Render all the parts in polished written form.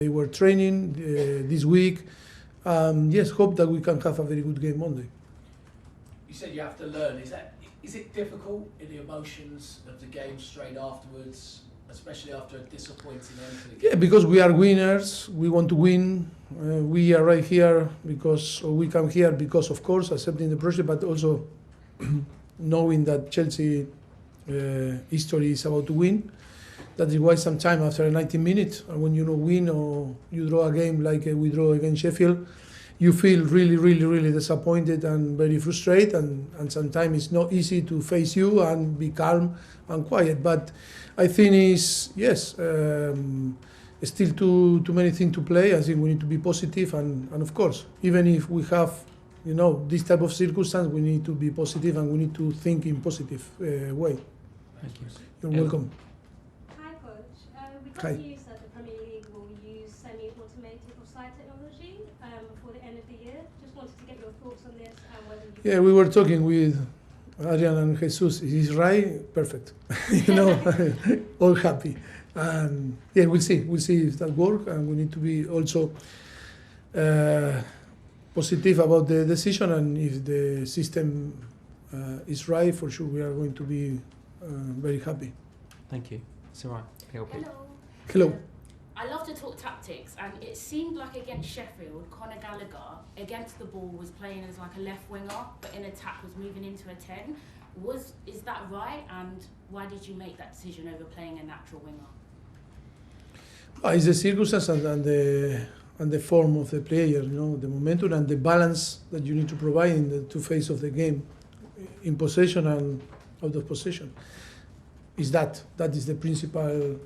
They were training this week. Yes, hope that we can have a very good game Monday. You said you have to learn. Is it difficult in the emotions of the game straight afterwards, especially after a disappointing end to the game? Yeah, because we are winners. We want to win. We are right here we come here because, of course, accepting the project, but also knowing that Chelsea history is about to win. That is why sometimes after 90 minutes, when you win or you draw a game like we draw against Sheffield, you feel really, really, really disappointed and very frustrated, and sometimes it's not easy to face you and be calm and quiet. But I think still too many things to play. I think we need to be positive, and of course, even if we have this type of circumstance, we need to be positive and we need to think in positive way. Thank you. You're welcome. Hi, Coach. We got Hi. news that the Premier League will use semi-automated offside technology before the end of the year. Just wanted to get your thoughts on this and whether you... Yeah, we were talking with Adrian and Jesus. Is he right? Perfect. All happy. And yeah, we'll see if that works. And we need to be also positive about the decision. And if the system is right, for sure we are going to be very happy. Thank you. It's all right. Hello. I love to talk tactics, and it seemed like against Sheffield, Conor Gallagher, against the ball, was playing as like a left winger, but in attack was moving into a 10. Is that right, and why did you make that decision over playing a natural winger? It's the circumstance and the form of the player, the momentum and the balance that you need to provide in the two phases of the game, in possession and out of possession. That is the principal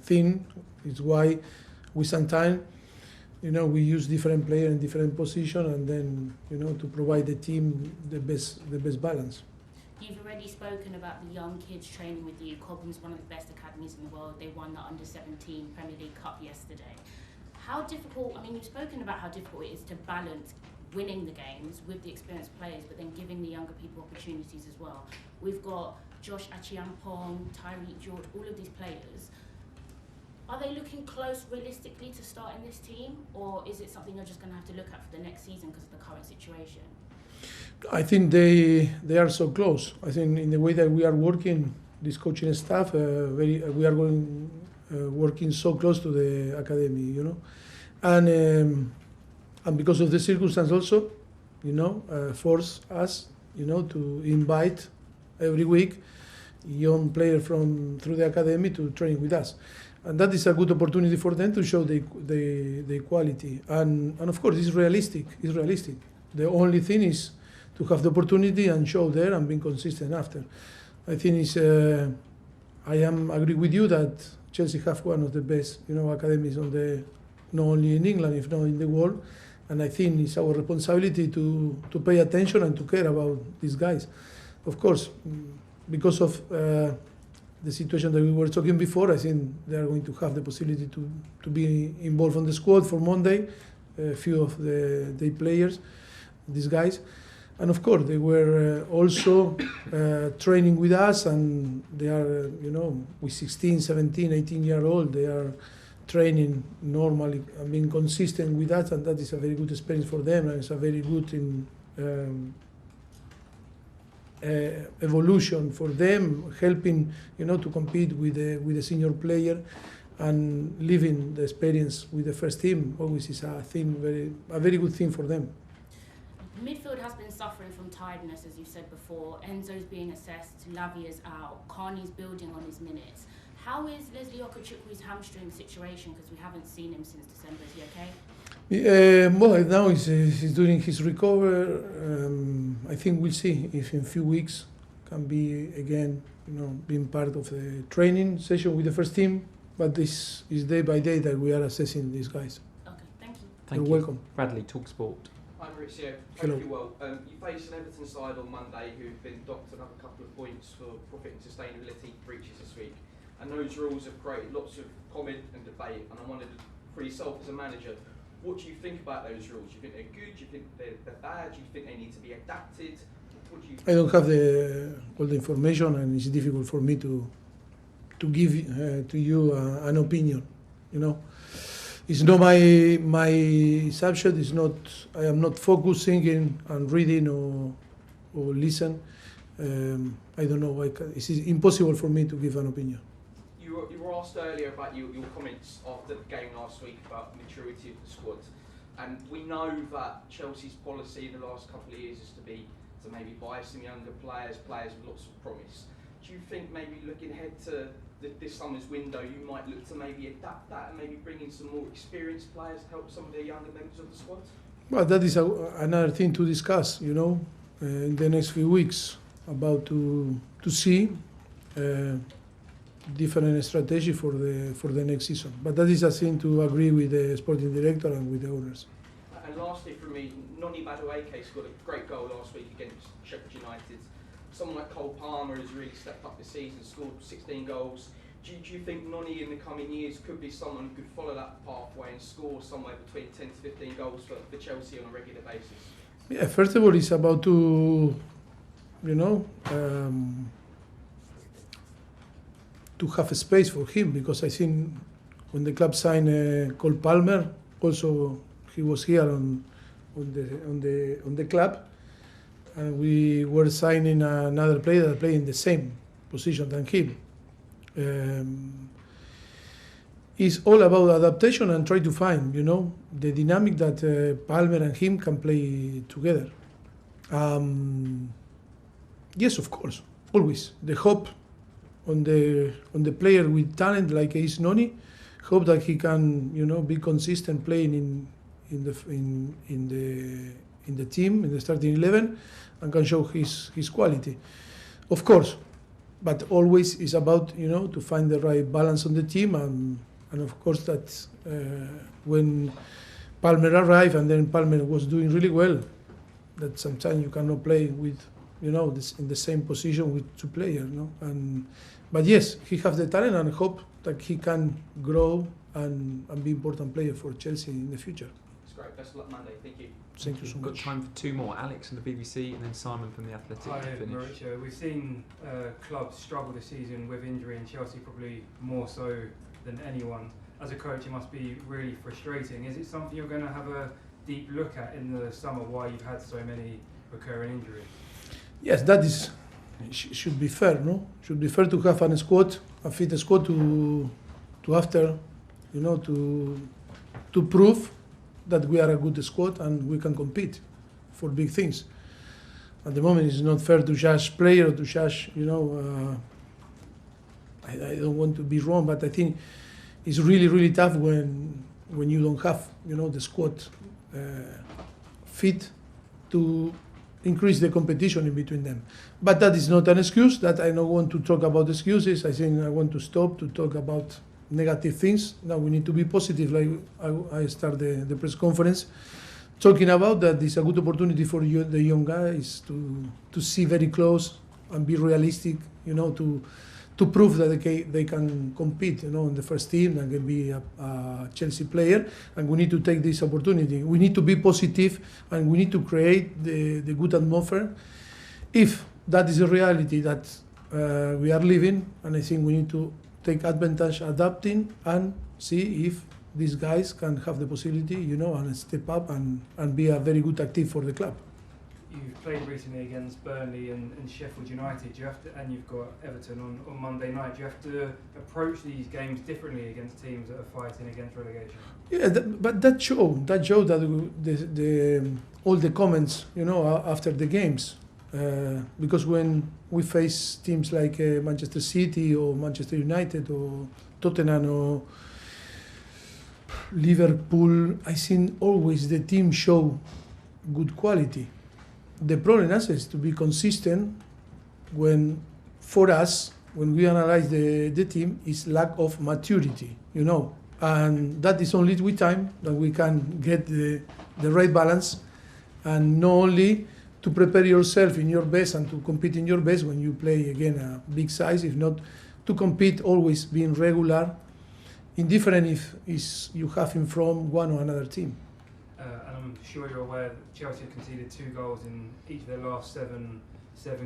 thing. It's why we sometimes, we use different players in different positions, and then, to provide the team the best balance. You've already spoken about the young kids training with you. Cobham's one of the best academies in the world. They won the Under-17 Premier League Cup yesterday. How difficult, you've spoken about how difficult it is to balance winning the games with the experienced players, but then giving the younger people opportunities as well. We've got Josh Achiampong, Tyreek George, all of these players. Are they looking close realistically to start in this team, or is it something you're just going to have to look at for the next season because of the current situation? I think they are so close. I think in the way that we are working, this coaching staff, we are working so close to the academy, and because of the circumstance also, force us, to invite every week young players through the academy to train with us. And that is a good opportunity for them to show the quality. And of course, it's realistic. The only thing is to have the opportunity and show there and being consistent after. I think I agree with you that Chelsea have one of the best, academies not only in England, if not in the world. And I think it's our responsibility to pay attention and to care about these guys. Of course, because of the situation that we were talking before, I think they are going to have the possibility to be involved on the squad for Monday, a few of the players, these guys. And of course, they were also training with us, and they are, with 16, 17, 18-year-old, they are training normally and being consistent with us, and that is a very good experience for them, and it's a very good evolution for them, helping to compete with the senior player, and living the experience with the first team always is a very good thing for them. Midfield has been suffering from tiredness, as you said before. Enzo's being assessed, Lavia's out, Carney's building on his minutes. How is Leslie Okachukwi's hamstring situation? Because we haven't seen him since December. Is he okay? Well, now he's doing his recovery. I think we'll see if in a few weeks can be again, being part of the training session with the first team. But this is day by day that we are assessing these guys. Okay, thank you. You're welcome. Bradley, Talksport. Hi Mauricio, Hello. hope you're well. You face an Everton side on Monday who've been docked another couple of points for profit and sustainability breaches this week. And those rules have created lots of comment and debate, and I wondered, for yourself as a manager, what do you think about those rules? Do you think they're good? Do you think they're bad? Do you think they need to be adapted? What do you I don't have all the information, and it's difficult for me to give to you an opinion, it's not my subject. It's not. I am not focusing and reading or listen. I don't know. It's impossible for me to give an opinion. You were asked earlier about your comments after the game last week about the maturity of the squad, and we know that Chelsea's policy in the last couple of years is to maybe buy some younger players with lots of promise. Do you think maybe looking ahead to this summer's window, you might look to maybe adapt that and maybe bring in some more experienced players to help some of the younger members of the squad? Well, that is another thing to discuss, in the next few weeks, about to see different strategy for the next season. But that is a thing to agree with the sporting director and with the owners. And lastly from me, Noni Madueke scored a great goal last week against Sheffield United. Someone like Cole Palmer has really stepped up this season, scored 16 goals. Do you think Noni in the coming years could be someone who could follow that pathway and score somewhere between 10 to 15 goals for Chelsea on a regular basis? Yeah, first of all, it's about to, to have a space for him, because I think when the club signed Cole Palmer, also he was here on the club, and we were signing another player that played in the same position than him. It's all about adaptation and try to find, the dynamic that Palmer and him can play together. Yes, of course, always the hope on the player with talent like is Noni. Hope that he can, be consistent playing in the team, in the starting 11, and can show his quality. Of course, but always is about, to find the right balance on the team, and of course that when Palmer arrived and then Palmer was doing really well, that sometimes you cannot play with, in the same position with two players, but yes, he has the talent, and hope that he can grow and be important player for Chelsea in the future. It's great. Best of luck Monday. Thank you. Thank you so much. We've got time for two more. Alex from the BBC and then Simon from The Athletic. Hi, to finish. Mauricio. We've seen clubs struggle this season with injury, and Chelsea probably more so than anyone. As a coach, it must be really frustrating. Is it something you're going to have a deep look at in the summer, why you've had so many recurring injuries? Yes, that is should be fair, no? Should be fair to have a fit squad to after, to prove that we are a good squad and we can compete for big things. At the moment, it's not fair to judge player or to judge, I don't want to be wrong, but I think it's really, really tough when you don't have, the squad fit to increase the competition in between them. But that is not an excuse. That I don't want to talk about excuses. I think I want to stop to talk about negative things. Now we need to be positive, like I start the press conference talking about that. It's a good opportunity for the young guys to see very close and be realistic, to prove that they can compete, in the first team and can be a Chelsea player. And we need to take this opportunity. We need to be positive and we need to create the good atmosphere. If that is a reality that we are living, and I think we need to take advantage, adapting, and see if these guys can have the possibility, and step up and be a very good active for the club. You've played recently against Burnley and Sheffield United. Do you have to, and you've got Everton on Monday night. Do you have to approach these games differently against teams that are fighting against relegation? Yeah, but that show that all the comments, after the games, because when we face teams like Manchester City or Manchester United or Tottenham or Liverpool, I think always the team show good quality. The problem is to be consistent for us, when we analyze the team, is lack of maturity, and that is only with time that we can get the right balance, and not only to prepare yourself in your best and to compete in your best when you play again a big size, if not to compete always being regular, indifferent if you have in front one or another team. And I'm sure you're aware that Chelsea have conceded 2 goals in each of their last seven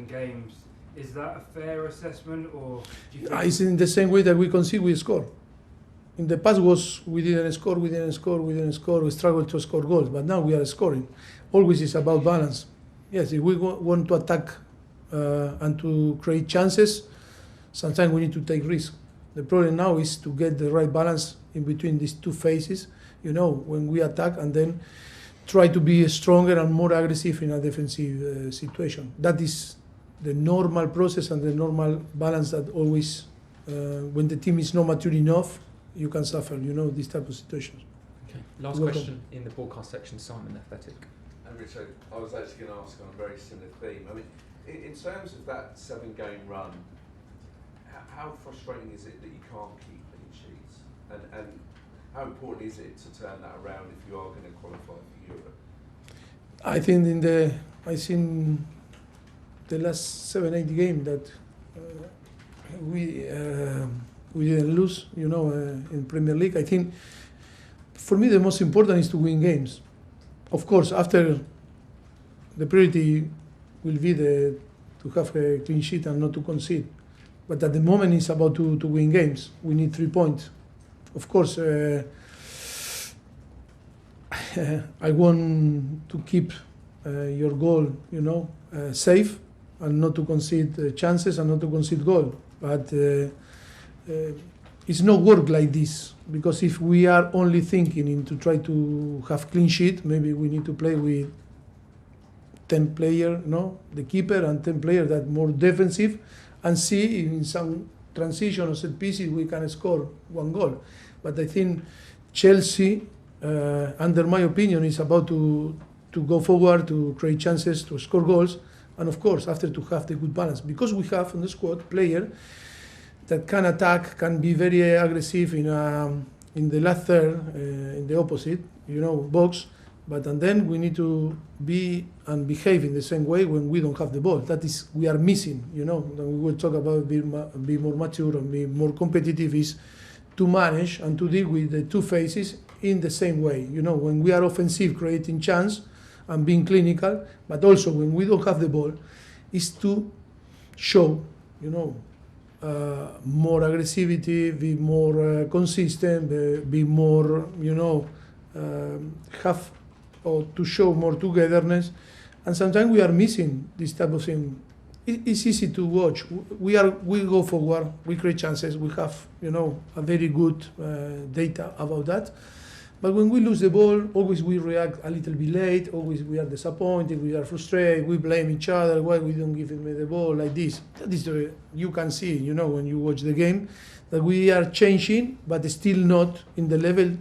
games. Is that a fair assessment, or do you think It's in the same way that we concede, we score. in the past we didn't score, we struggled to score goals, but now we are scoring. Always is about balance. Yes, if we want to attack and to create chances, sometimes we need to take risks. The problem now is to get the right balance in between these two phases, when we attack and then try to be stronger and more aggressive in a defensive situation. That is the normal process and the normal balance that always, when the team is not mature enough, you can suffer, these type of situations. Okay. Last question in the broadcast section, Simon, Athletic. And Richard, I was actually going to ask on a very similar theme. I mean, in terms of that 7-game run, how frustrating is it that you can't keep clean sheets? And how important is it to turn that around if you are going to qualify for Europe? I think in the last 7-8 games that we didn't lose, in Premier League. I think for me the most important is to win games. Of course, after the priority will be to have a clean sheet and not to concede. But at the moment it's about to win games. We need 3 points. Of course, I want to keep your goal, safe and not to concede chances and not to concede goal. But it's not work like this, because if we are only thinking to try to have clean sheet, maybe we need to play with 10 players, the keeper and 10 players that more defensive, and see in some transition or set pieces we can score 1 goal. But I think Chelsea, under my opinion, is about to go forward, to create chances, to score goals, and of course after to have the good balance, because we have on the squad player that can attack, can be very aggressive in the last third, in the opposite, box. But and then we need to be and behave in the same way when we don't have the ball. That is, we are missing. And we will talk about be more mature and be more competitive. Is to manage and to deal with the two phases in the same way. When we are offensive, creating chance and being clinical, but also when we don't have the ball, is to show, more aggressivity, be more consistent, be more, have or to show more togetherness. And sometimes we are missing this type of thing. It's easy to watch. We go forward, we create chances, we have, a very good data about that. But when we lose the ball, always we react a little bit late, always we are disappointed, we are frustrated, we blame each other, why we don't give him the ball like this. That is you can see, when you watch the game, that we are changing, but still not in the level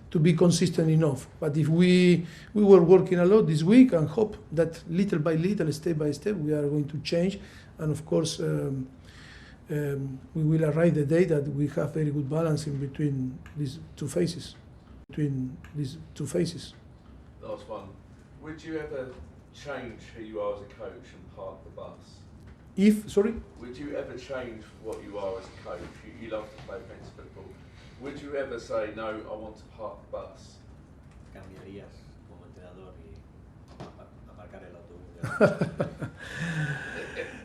to be consistent enough. But if we were working a lot this week and hope that little by little, step by step, we are going to change. And of course, we will arrive the day that we have very good balance in between these two phases. Last one. Would you ever change who you are as a coach and park the bus? Would you ever change what you are as a coach? You love to play Benson Football. Would you ever say, no, I want to park the bus? Cambiarías como entrenador y aparcar el autobús.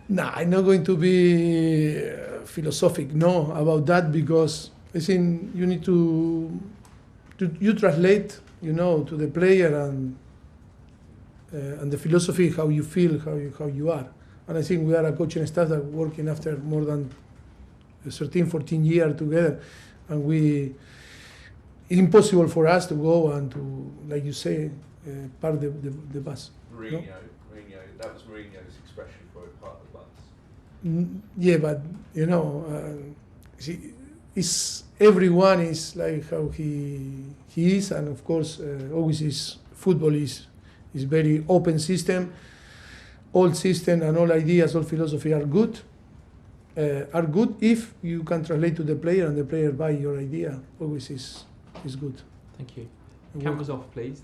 Nah, I'm not going to be philosophic, about that, because I think you need to translate, to the player and the philosophy, how you feel, how you are. And I think we are a coaching staff that working after more than 13, 14 years together, and it's impossible for us to go and to, like you say, park the bus. Mourinho, that was Mourinho's expression for it, park the bus. Yeah, but everyone is like how he is, and of course always football is very open system. All system and all ideas, all philosophy are good if you can translate to the player and the player buy your idea. Always is good. Thank you. Cameras off, please.